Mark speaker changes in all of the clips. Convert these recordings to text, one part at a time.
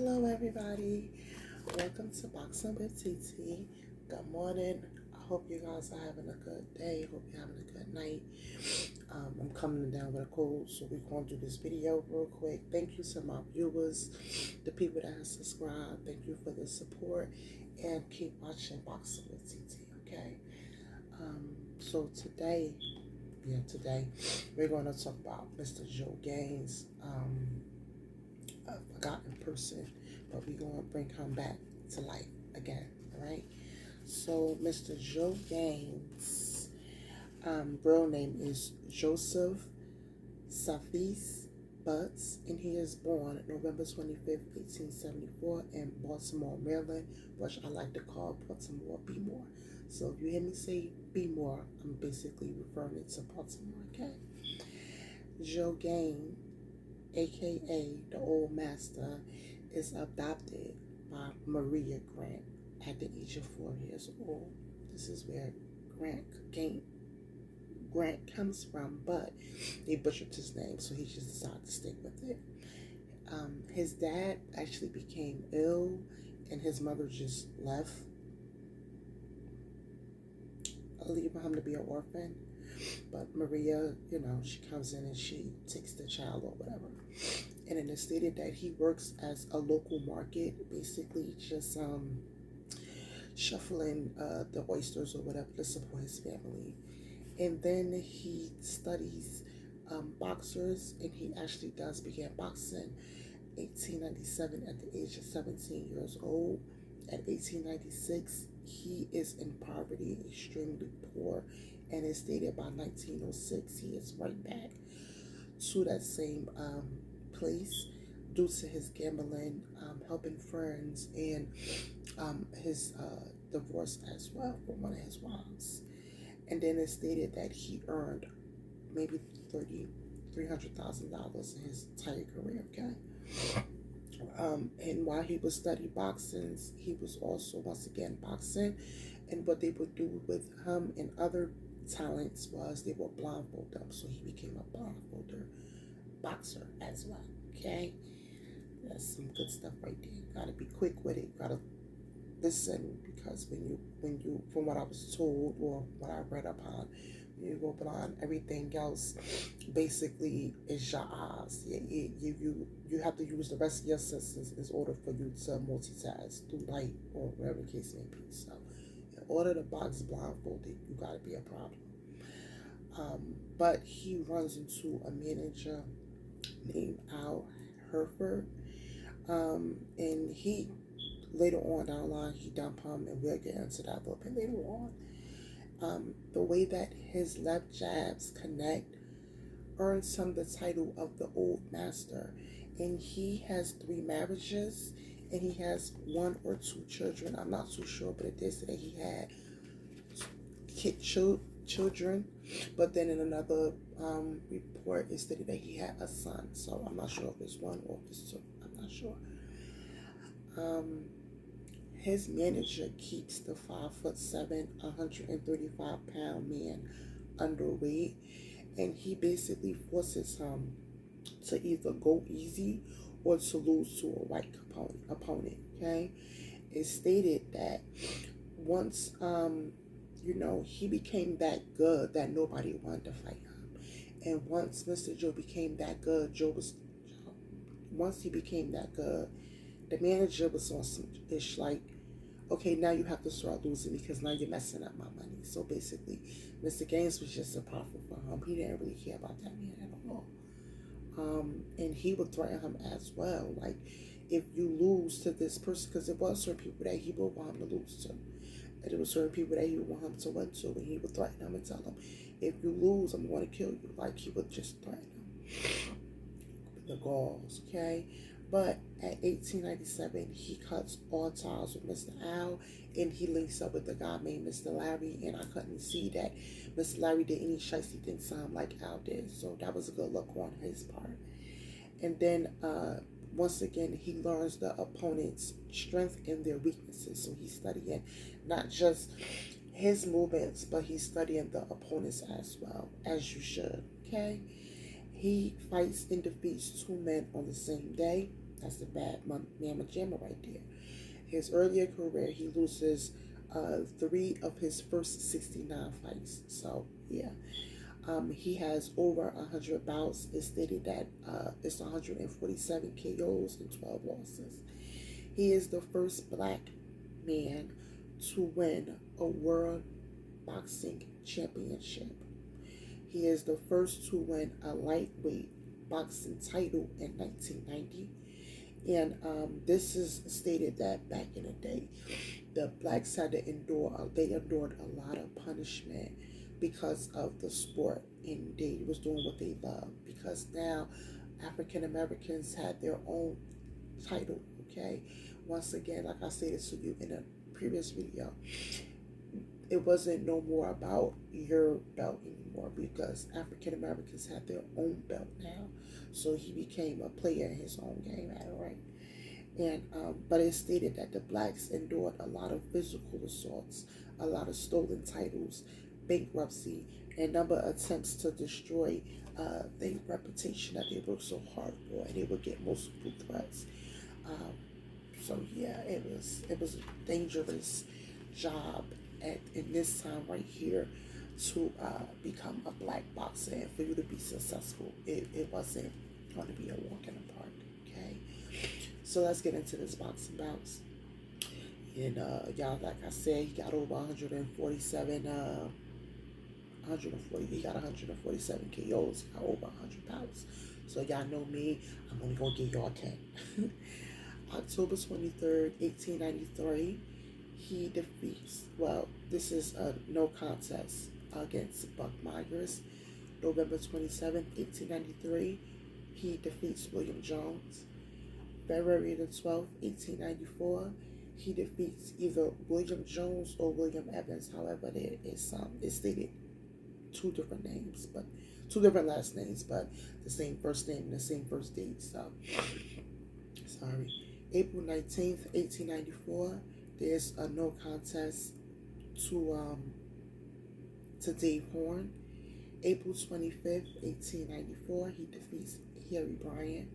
Speaker 1: Hello, everybody. Welcome to Boxing with TT. Good morning. I hope you guys are having a good day. Hope you're having a good night. I'm coming down with a cold, so we're going to do this video real quick. Thank you to my viewers, the people that have subscribed. Thank you for the support, and keep watching Boxing with TT. Okay. So today we're going to talk about Mr. Joe Gaines. A forgotten person, but we're going to bring him back to life again. All right. So Mr. Joe Gaines, real name is Joseph Safis Butts, and he is born November 25th, 1874 in Baltimore, Maryland, which I like to call Baltimore B-more. So if you hear me say B-more, I'm basically referring to Baltimore, okay? Joe Gaines, aka the Old Master, is adopted by Maria Grant at the age of 4 years old. This is where Grant comes from, but they butchered his name, so he just decided to stick with it. His dad actually became ill, and his mother just left, leaving him to be an orphan. But Maria, she comes in and she takes the child or whatever. And then it stated that he works as a local market, basically just shuffling the oysters or whatever to support his family. And then he studies boxers, and he actually does begin boxing 1897 at the age of 17 years old. At 1896, he is in poverty, extremely poor, and it's stated by 1906 he is right back to that same place due to his gambling, helping friends, and his divorce as well from one of his wives. And then it stated that he earned maybe $300,000 in his entire career, okay? And while he was studying boxing, he was also once again boxing. And what they would do with him and other talents was they would blindfold them, so he became a blindfolder boxer as well. Okay, that's some good stuff right there. Gotta be quick with it. Gotta listen, because when you from what I was told or what I read upon, you go blind, everything else basically is your eyes. You have to use the rest of your senses in order for you to multitask through light or whatever the case may be. So in order to box blindfolded, you got to be a problem. But he runs into a manager named Al Herford, and he later on down the line he dumped him, and we'll get into that a little bit later on. The way that his left jabs connect earns him the title of the Old Master, and he has 3 marriages, and he has 1 or 2 children. I'm not too sure, but it did say that he had children, but then in another report it stated that he had a son, so I'm not sure if it's 1 or if it's 2. I'm not sure. His manager keeps the 5'7", 135-pound man underweight, and he basically forces him to either go easy or to lose to a white opponent. Okay, it's stated that once he became that good that nobody wanted to fight him, and once Mr. Joe became that good, once he became that good, the manager was on some ish like, okay, now you have to start losing because now you're messing up my money. So basically, Mr. Gaines was just a profit for him. He didn't really care about that man at all. And he would threaten him as well. Like, if you lose to this person, because there was certain people that he would want him to lose to. And there were certain people that he would want him to win to. And he would threaten him and tell him, if you lose, I'm going to kill you. Like, he would just threaten him. The Gauls, okay? But at 1897, he cuts all ties with Mr. Al, and he links up with a guy named Mr. Larry, and I couldn't see that Mr. Larry did any shicey things to him like Al did, so that was a good look on his part. And then once again, he learns the opponent's strength and their weaknesses, so he's studying not just his movements, but he's studying the opponents as well, as you should, okay? He fights and defeats 2 men on the same day. That's the bad Mama Jamma right there. His earlier career, he loses 3 of his first 69 fights. So yeah, he has over 100 bouts. It's stated that it's 147 KOs and 12 losses. He is the first black man to win a world boxing championship. He is the first to win a lightweight boxing title in 1990. And this is stated that back in the day, the blacks had to they endured a lot of punishment because of the sport, and they was doing what they loved. Because now African Americans had their own title, okay? Once again, like I stated to you in a previous video, it wasn't no more about your belt anymore because African Americans had their own belt now. So he became a player in his own game at it, right? And but it stated that the blacks endured a lot of physical assaults, a lot of stolen titles, bankruptcy, and a number of attempts to destroy their reputation that they worked so hard for, and they would get multiple threats. Um, so yeah, it was a dangerous job in this time right here to become a black boxer, and for you to be successful. It wasn't going to be a walk in the park. Okay, so let's get into this boxing bouts. And y'all, like I said, he got over 147. 140. He got 147 KOs. Got over 100 bouts. So y'all know me. I'm only gonna give y'all 10. October 23rd, 1893, he defeats, well, this is a no contest against Buck Myers. November 27th, 1893, he defeats William Jones. February the 12th, 1894, he defeats either William Jones or William Evans. However, there is it's stated two different names, but two different last names, but the same first name and the same first date. So, sorry. April 19th, 1894, there's a no contest to Dave Horn. April 25th, 1894, he defeats Harry Bryant.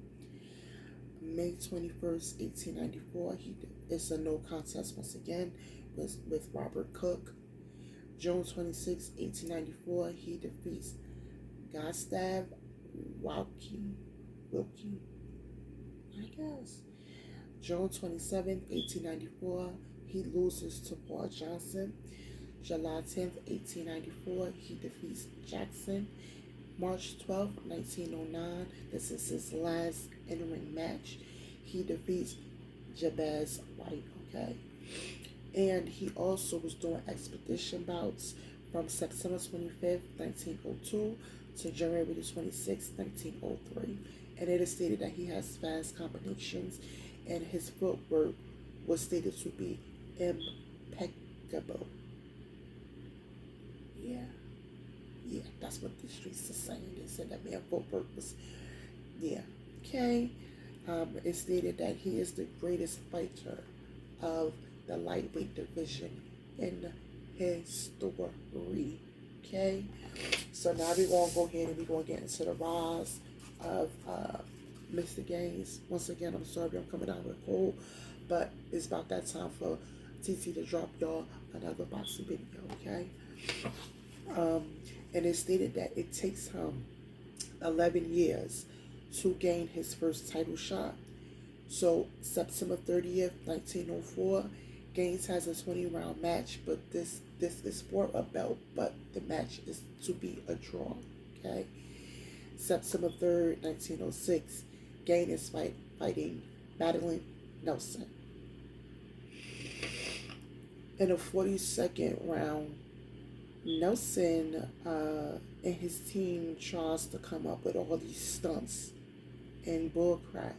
Speaker 1: May 21st, 1894, it's a no contest once again with Robert Cook. June 26, 1894, he defeats Gustav Wilkie, I guess. June 27, 1894, he loses to Paul Johnson. July 10th, 1894, he defeats Jackson. March 12th, 1909, this is his last in-ring match. He defeats Jabez White, okay? And he also was doing expedition bouts from September 25th, 1902 to January 26th, 1903. And it is stated that he has fast combinations and his footwork was stated to be impeccable. Yeah, that's what the streets are saying. They said that man footwork was, yeah, okay. It stated that he is the greatest fighter of the lightweight division in history. Okay, so now we're gonna go ahead and we're gonna get into the rise of Mr. Gaines. Once again, I'm sorry I'm coming out with a cold, but it's about that time for TT to drop y'all another boxing video. Okay. And it stated that it takes him 11 years to gain his first title shot. So September 30th, 1904, Gaines has a 20-round match, but this is for a belt, but the match is to be a draw. Okay. September 3rd, 1906, Gaines is fighting Madeline Nelson. In a 42nd round, Nelson and his team tries to come up with all these stunts and bullcrap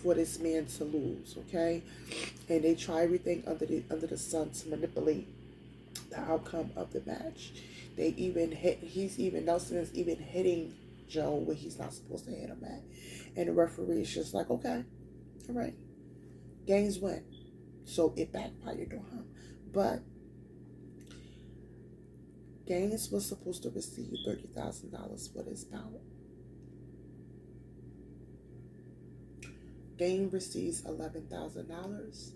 Speaker 1: for this man to lose, okay? And they try everything under the sun to manipulate the outcome of the match. Nelson is even hitting Joe where he's not supposed to hit him at. And the referee is just like, okay, all right, Gaines win. So it backfired on him. But Gaines was supposed to receive $30,000 for this bout. Gain receives $11,000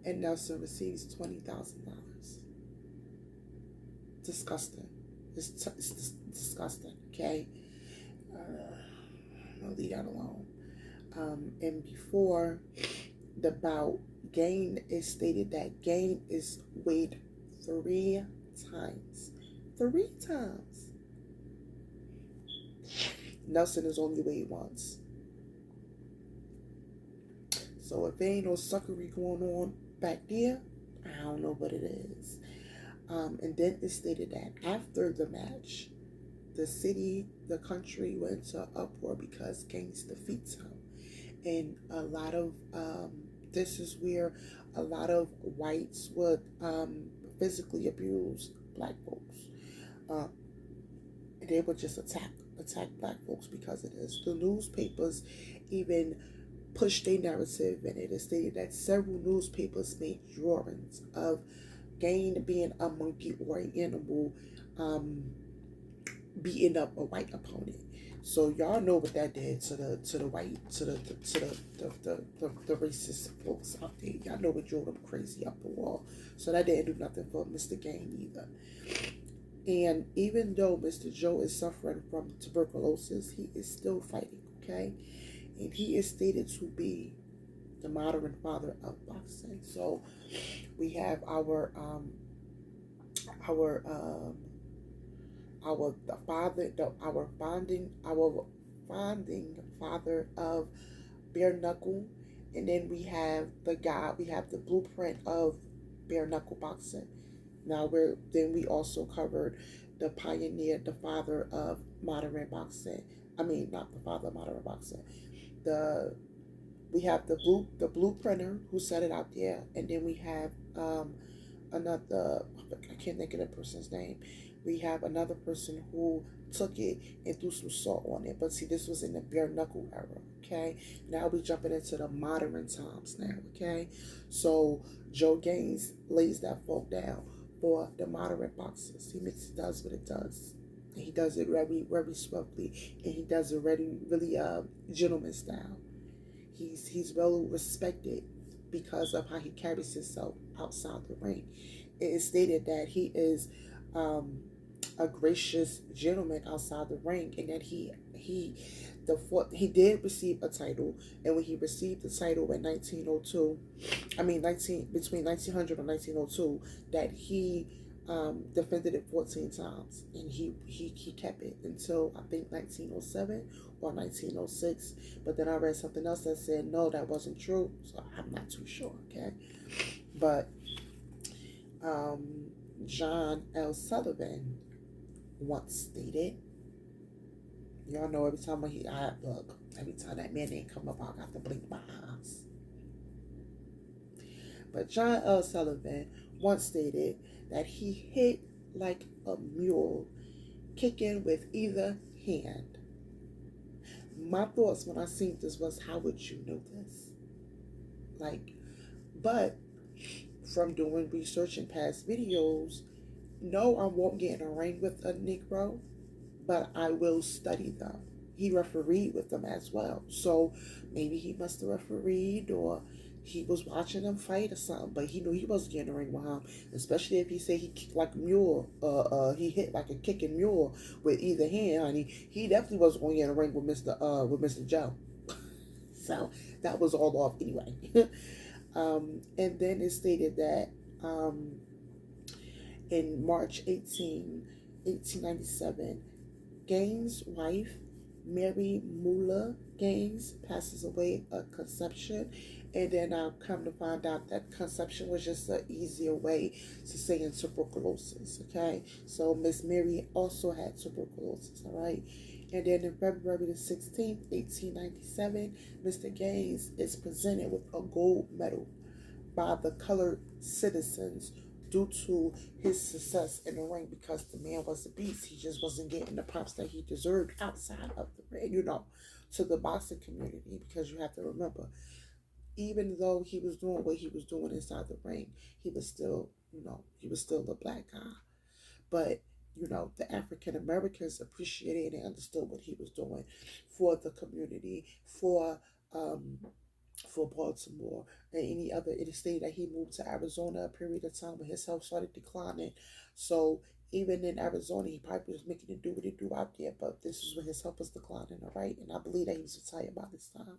Speaker 1: and Nelson receives $20,000. Disgusting. It's disgusting. Okay, I'll leave that alone. And before the bout, Gain is stated that Gain is weighed 3 times. 3 times. Nelson is only weighed once. So if there ain't no suckery going on back there, I don't know what it is. And then it stated that after the match, the city, the country went into uproar because Gaines defeats him. And a lot of, this is where a lot of whites would physically abuse black folks. They would just attack black folks because of this. The newspapers even pushed their narrative, and it is stated that several newspapers made drawings of Gain being a monkey or an animal beating up a white opponent. So y'all know what that did to the racist folks out there. Y'all know what drove them crazy up the wall. So that didn't do nothing for Mr. Gain either. And even though Mr. Joe is suffering from tuberculosis, he is still fighting, okay? And he is stated to be the modern father of boxing. So we have our founding father of bare knuckle, and then we have the blueprint of bare knuckle boxing. Now we also covered the pioneer, the father of modern boxing. I mean, not the father of modern boxing. We have the blueprinter who set it out there, and then we have another. I can't think of the person's name. We have another person who took it and threw some salt on it. But see, this was in the bare knuckle era. Okay, now we jumping into the modern times now. Okay, so Joe Gaines lays that folk down for the modern boxers. He does what it does. And he does it very, very swiftly, and he does it really gentleman style. He's well respected because of how he carries himself outside the ring. It is stated that he is a gracious gentleman outside the ring, and that he did receive a title, and when he received the title in 1902, between 1900 and 1902, that he defended it 14 times, and he kept it until I think 1907 or 1906. But then I read something else that said no, that wasn't true, so I'm not too sure. Okay, but John L. Sullivan once stated, y'all know every time every time that man name come up, I got to blink my eyes. But John L. Sullivan once stated that he hit like a mule, kicking with either hand. My thoughts when I seen this was, how would you know this? But from doing research in past videos, no, I won't get in a ring with a Negro, but I will study them. He refereed with them as well. So maybe he must have refereed, or he was watching them fight or something, but he knew he wasn't getting in a ring with him, especially if he said he kicked like a mule, he hit like a kicking mule with either hand, honey. He definitely wasn't going to get in a ring with Mr. Joe. So that was all off anyway. And then it stated that in March 1897, Gaines' wife, Mary Muller Gaines, passes away of conception. And then I've come to find out that conception was just an easier way to say tuberculosis. Okay, so Miss Mary also had tuberculosis. All right. And then in February the 16th, 1897, Mr. Gaines is presented with a gold medal by the colored citizens due to his success in the ring, because the man was a beast. He just wasn't getting the props that he deserved outside of the ring, to the boxing community. Because you have to remember, even though he was doing what he was doing inside the ring, he was still a black guy. But the African Americans appreciated and understood what he was doing for the community, for for Baltimore and any other. It is stated that he moved to Arizona a period of time when his health started declining. So even in Arizona, he probably was making it do what he do out there. But this is when his health was declining, all right? And I believe that he was retired by this time.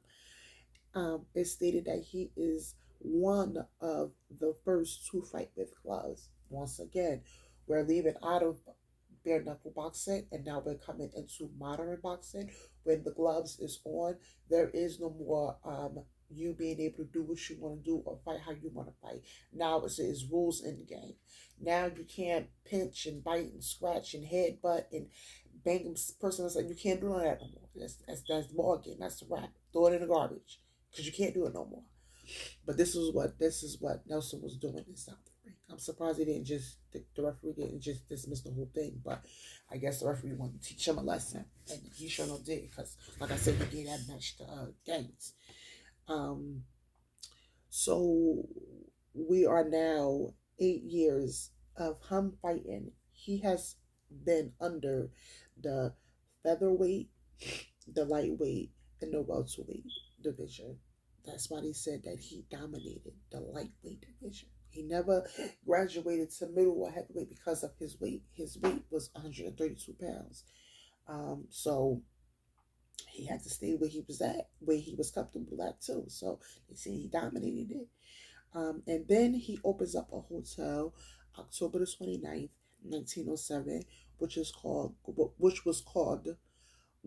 Speaker 1: It stated that he is one of the first to fight with gloves. Once again, we're leaving out of bare knuckle boxing and now we're coming into modern boxing. When the gloves is on, there is no more you being able to do what you want to do or fight how you want to fight. Now it's rules in the game. Now you can't pinch and bite and scratch and headbutt and bang a person. Like you can't do none of that no more. That's the ball game. That's the wrap. Throw it in the garbage because you can't do it no more. But this is what Nelson was doing in South Africa. I'm surprised he didn't just the referee didn't just dismiss the whole thing. But I guess the referee wanted to teach him a lesson, and he sure enough did. Because like I said, he gave that match to Gaines. Um, so we are now 8 years of him fighting. He has been under the featherweight, the lightweight, and the welterweight division. That's why they said that he dominated the lightweight division. He never graduated to middle or heavyweight because of his weight. His weight was 132 pounds. So he had to stay where he was at, where he was comfortable at too. So they say he dominated it. And then he opens up a hotel October the 29th, 1907, which was called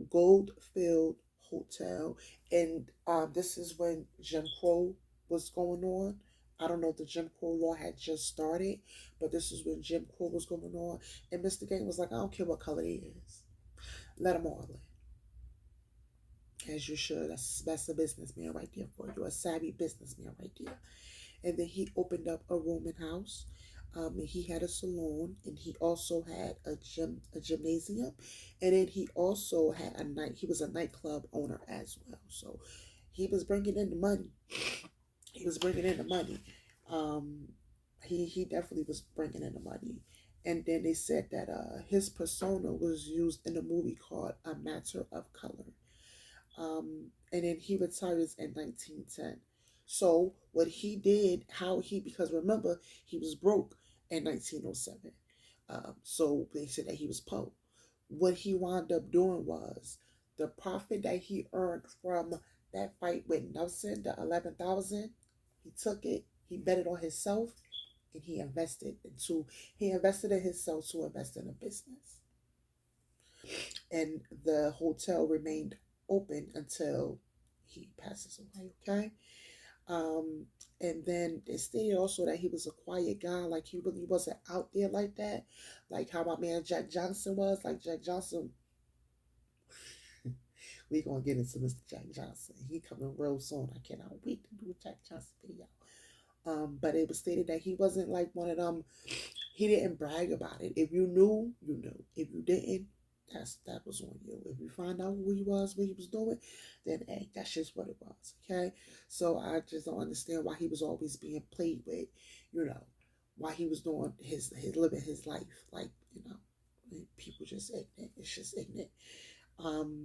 Speaker 1: Goldfield Hotel. And this is when Jim Crow was going on. I don't know if the Jim Crow law had just started, but this is when Jim Crow was going on. And Mr. Gang was like, I don't care what color he is. Let him all in. As you should. That's a businessman right there for you. A savvy businessman right there. And then he opened up a rooming house. And he had a salon, and he also had a gymnasium, and then he also had a night. He was a nightclub owner as well, so he was bringing in the money. He was bringing in the money. Um, he definitely was bringing in the money. And then they said that his persona was used in a movie called A Matter of Color. And then he retires in 1910. So what he did, how he, because remember he was broke in 1907. So they said that he was poor. What he wound up doing was the profit that he earned from that fight with Nelson, the 11,000. He took it, he bet it on himself, and he invested in himself to invest in a business. And the hotel remained open until he passes away. Okay. Um, and then it stated also that he was a quiet guy, like he really wasn't out there like that, like how my man Jack Johnson was. Like Jack Johnson, we gonna get into Mr. Jack Johnson. He coming real soon. I cannot wait to do a Jack Johnson video. But it was stated that he wasn't like one of them. He didn't brag about it. If you knew, you knew. If you didn't, that was on you. If you find out who he was, what he was doing, then hey, that's just what it was. Okay. So I just don't understand why he was always being played with, you know, why he was doing his living his life. Like, people just ignorant. It's just ignorant.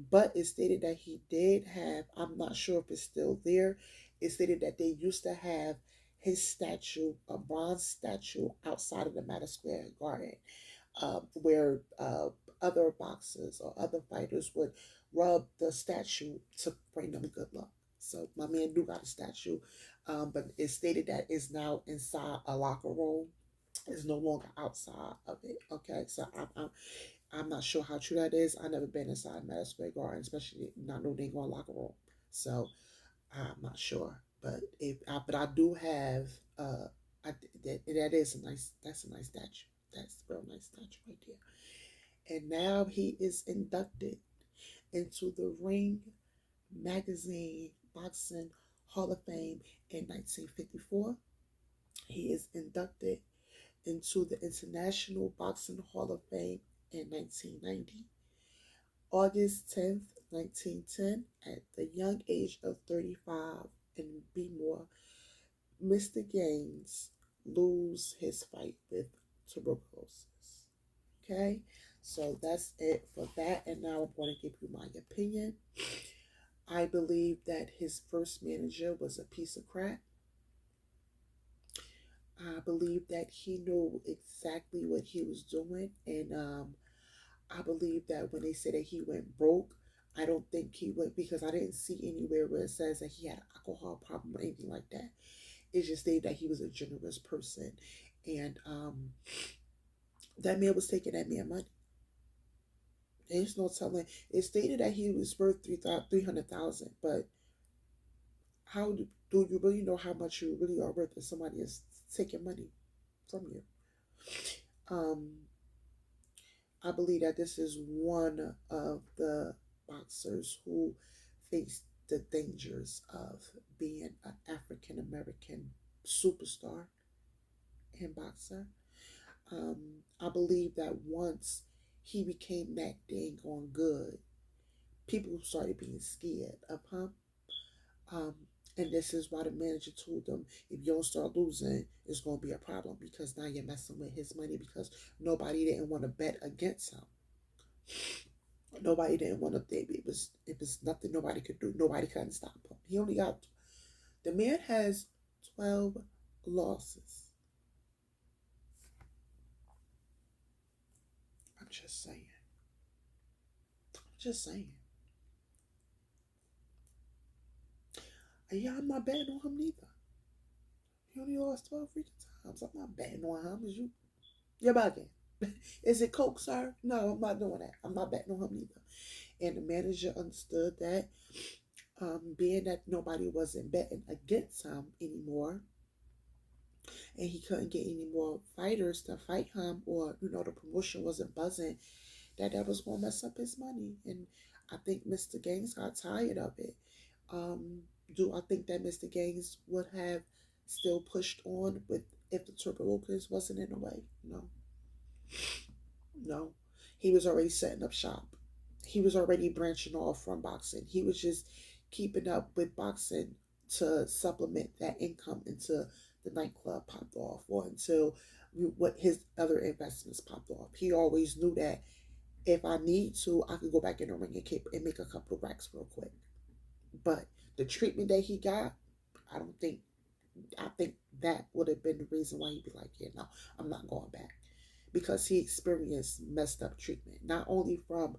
Speaker 1: But it stated that he did have, I'm not sure if it's still there. It stated that they used to have his statue, a bronze statue outside of the Madison Square Garden, where other boxers or other fighters would rub the statue to bring them good luck. So my man do got a statue, but it stated that it's now inside a locker room. It's no longer outside of it. Okay, so I'm not sure how true that is. I never been inside Madison Square Garden, especially not no dang on locker room. So I'm not sure, but I do have I, that is a nice, that's a nice statue. That's a real nice statue right there. And now he is inducted into the Ring Magazine Boxing Hall of Fame in 1954. He is inducted into the International Boxing Hall of Fame in 1990. August 10th, 1910, at the young age of 35 and be more, Mr. Gaines lose his fight with tuberculosis. Okay, so that's it for that. And now I'm going to give you my opinion. I believe that his first manager was a piece of crap. I believe that he knew exactly what he was doing, and I believe that when they said that he went broke, I don't think he went because I didn't see anywhere where it says that he had an alcohol problem or anything like that. It just stated that he was a generous person, and that man was taking that man money. There's no telling. It stated that he was worth 300,000, but do you really know how much you really are worth if somebody is taking money from you? Um, I believe that this is one of the boxers who faced the dangers of being an African American superstar and boxer. I believe that once he became that dang on good, people started being scared of him. Um, and this is why the manager told them, if you don't start losing, it's going to be a problem because now you're messing with his money because nobody didn't want to bet against him. Nobody didn't want to think it was nothing nobody could do. Nobody couldn't stop him. He only got the man has 12 losses. I'm just saying. I'm just saying. And yeah, I'm not betting on him neither. He only lost 12 freaking times. I'm not betting on him. You're bugging. Is it Coke, sir? No, I'm not doing that. I'm not betting on him neither. And the manager understood that, being that nobody wasn't betting against him anymore, and he couldn't get any more fighters to fight him, or the promotion wasn't buzzing, that was going to mess up his money. And I think Mr. Gaines got tired of it. Do I think that Mr. Gaines would have still pushed on with if the Turbo Locals wasn't in the way? No. No. He was already setting up shop. He was already branching off from boxing. He was just keeping up with boxing to supplement that income until the nightclub popped off or until what his other investments popped off. He always knew that if I need to, I could go back in the ring and make a couple of racks real quick. But the treatment that he got, I don't think. I think that would have been the reason why he'd be like, yeah, no, I'm not going back, because he experienced messed up treatment, not only from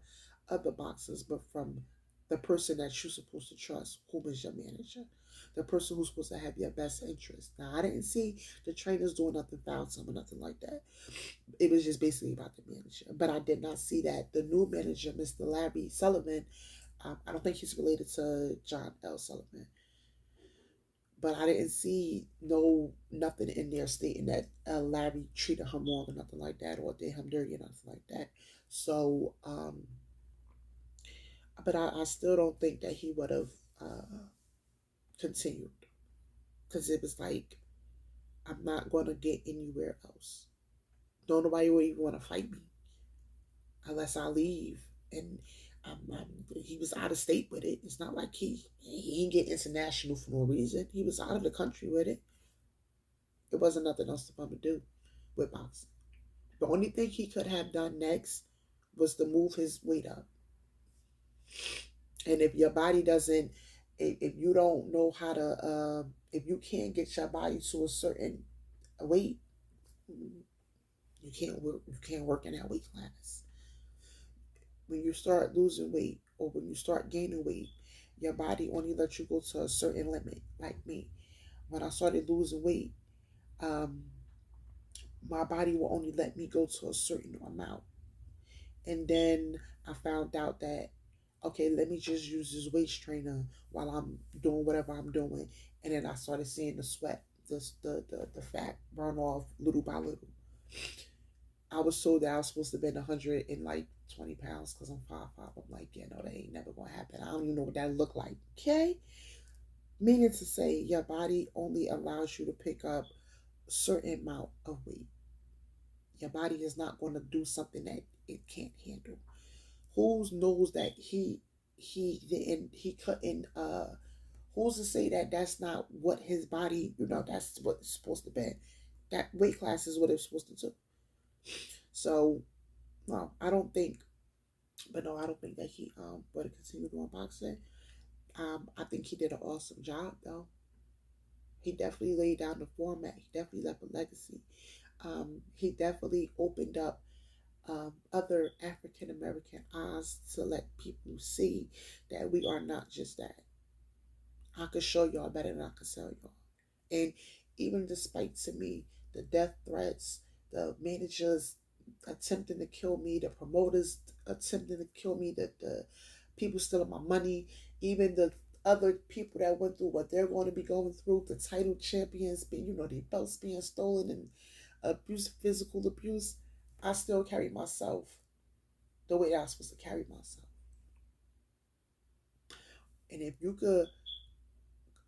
Speaker 1: other boxers, but from the person that you're supposed to trust, who is your manager, the person who's supposed to have your best interest. Now, I didn't see the trainers doing nothing foul to him or nothing like that. It was just basically about the manager. But I did not see that the new manager, Mr. Larry Sullivan, I don't think he's related to John L. Sullivan, but I didn't see nothing in there stating that Larry treated him wrong or nothing like that, or did him dirty or nothing like that. So, but I still don't think that he would have continued, because it was like, I'm not going to get anywhere else. Nobody would even want to fight me unless I leave. And he was out of state with it. It's not like he didn't get international for no reason. He was out of the country with it. It wasn't nothing else for him to do with boxing. The only thing he could have done next was to move his weight up. And if your body doesn't, if you don't know how to, if you can't get your body to a certain weight, you can't work in that weight class. When you start losing weight or when you start gaining weight, your body only lets you go to a certain limit. Like me, when I started losing weight, um, my body will only let me go to a certain amount. And then I found out that, okay, let me just use this waist trainer while I'm doing whatever I'm doing. And then I started seeing the sweat, the fat burn off little by little. I was told that I was supposed to bend 120 pounds because I'm 5'5". I'm like, yeah, no, that ain't never gonna happen. I don't even know what that look like. Okay, meaning to say, your body only allows you to pick up a certain amount of weight. Your body is not going to do something that it can't handle. Who knows that he couldn't who's to say that that's not what his body, that's what it's supposed to be. That weight class is what it's supposed to do. So no, I don't think, but no, I don't think that he would have continued on boxing. I think he did an awesome job, though. He definitely laid down the format. He definitely left a legacy. He definitely opened up other African American eyes to let people see that we are not just that. I could show y'all better than I could sell y'all. And even despite to me, the death threats, the managers attempting to kill me, the promoters attempting to kill me, the people stealing my money, even the other people that went through what they're going to be going through, the title champions, being, the belts being stolen and abuse, physical abuse, I still carry myself the way that I'm supposed to carry myself. And if you could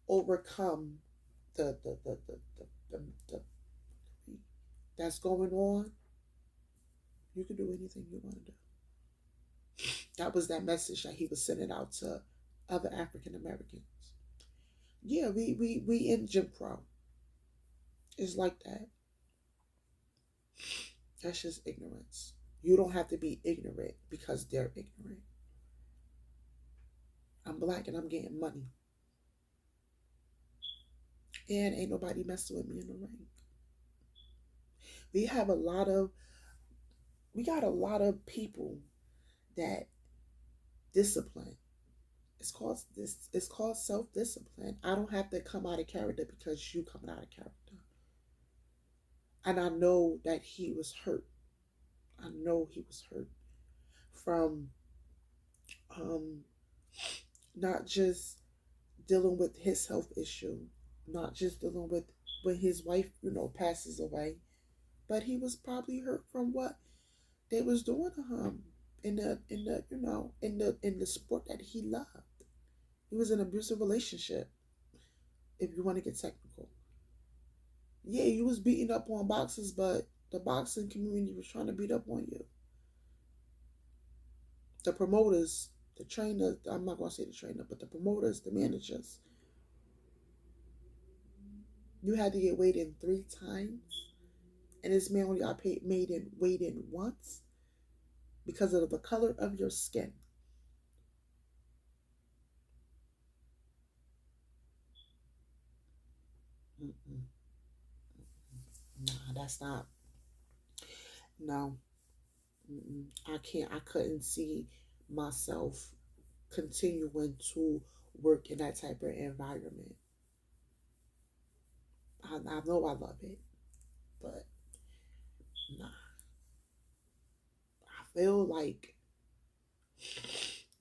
Speaker 1: overcome the that's going on, you can do anything you want to do. That was that message that he was sending out to other African Americans. Yeah, we in Jim Crow. It's like that. That's just ignorance. You don't have to be ignorant because they're ignorant. I'm black and I'm getting money. And ain't nobody messing with me in the ring. We have a lot of we got a lot of people that discipline. It's called self-discipline. I don't have to come out of character because you coming out of character. And I know that he was hurt. I know he was hurt from um not just dealing with his health issue, not just dealing with when his wife, passes away, but he was probably hurt from what they was doing to him in the sport that he loved. He was in an abusive relationship, if you want to get technical. Yeah, you was beating up on boxers, but the boxing community was trying to beat up on you. The promoters, the trainer, I'm not gonna say the trainer, but the promoters, the managers, you had to get weighed in 3 times, and this man only got weighed in once because of the color of your skin. Mm-mm. Nah, that's not. No, I can't. I couldn't see myself continuing to work in that type of environment. I know I love it, but nah. I feel like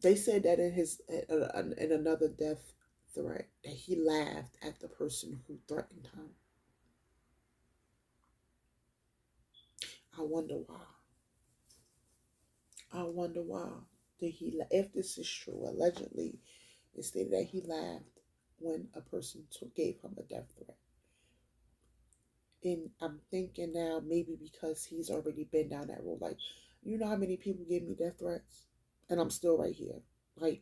Speaker 1: they said that in another death threat that he laughed at the person who threatened him. I wonder why. I wonder why. Did he? If this is true, allegedly, it stated that he laughed when a person gave him a death threat. And I'm thinking now maybe because he's already been down that road. Like, you know how many people give me death threats, and I'm still right here. Like,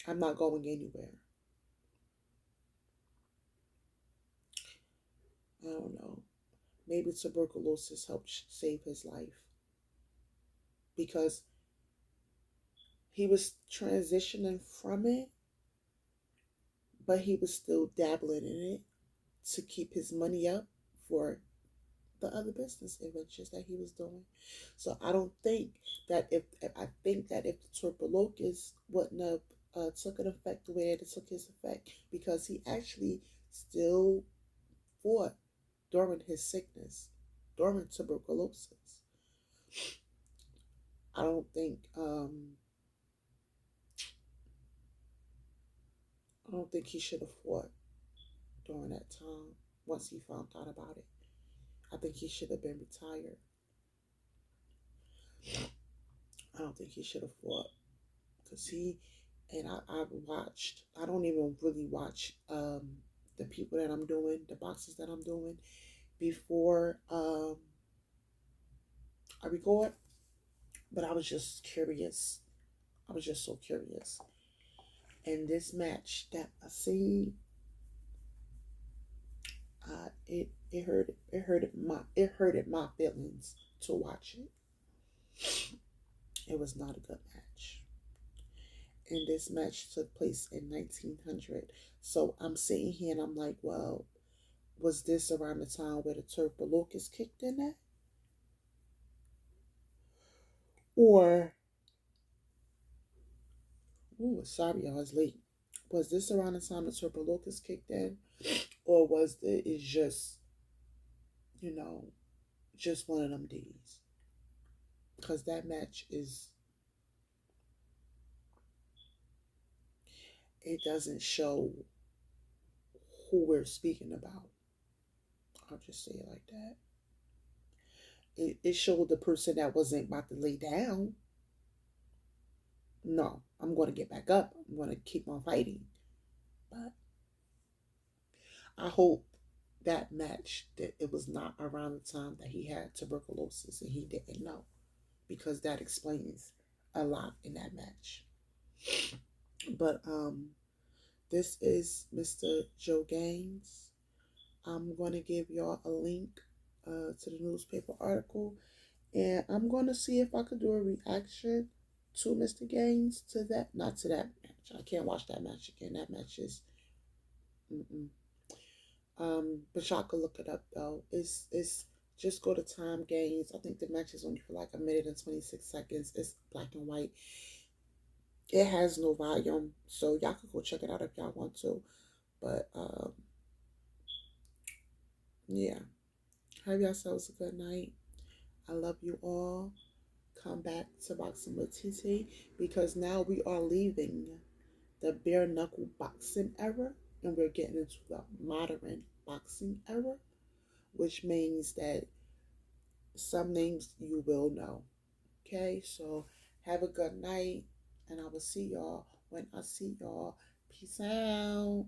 Speaker 1: I'm not going anywhere. I don't know. Maybe tuberculosis helped save his life because he was transitioning from it, but he was still dabbling in it to keep his money up for the other business adventures that he was doing. So I don't think that if I think that if the tuberculosis wouldn't have took an effect the way that it took his effect, because he actually still fought during his sickness, during tuberculosis. I don't think I don't think he should have fought during that time once he found out about it. I think he should have been retired. I don't think he should have fought because I've watched, I don't even really watch the people that I'm doing, the boxes that I'm doing before I record, but I was just curious. I was just so curious. And this match that I seen, it hurted my feelings to watch it. It was not a good match. And this match took place in 1900. So I'm sitting here and I'm like, well, was this around the time where the tuberculosis kicked in at? Or, oh, sorry, I was late. Was this around the time the tuberculosis kicked in? Or was it just, you know, just one of them days? Because that match is, it doesn't show who we're speaking about. I'll just say it like that. It showed the person that wasn't about to lay down. No, I'm going to get back up. I'm going to keep on fighting. But I hope that match that it was not around the time that he had tuberculosis and he didn't know, because that explains a lot in that match. But this is Mr. Joe Gaines. I'm going to give y'all a link to the newspaper article, and I'm going to see if I could do a reaction to Mr. Gaines, to that, not to that match. I can't watch that match again. That match is, mm-mm. But y'all could look it up though. It's just go to Time Gaines. I think the match is only for like a minute and 26 seconds. It's black and white. It has no volume, so y'all could go check it out if y'all want to. But yeah, have yourselves a good night. I love you all. Come back to Boxing with TT, because now we are leaving the bare knuckle boxing era and we're getting into the modern boxing era, which means that some names you will know. Okay, so have a good night, and I will see y'all when I see y'all. Peace out.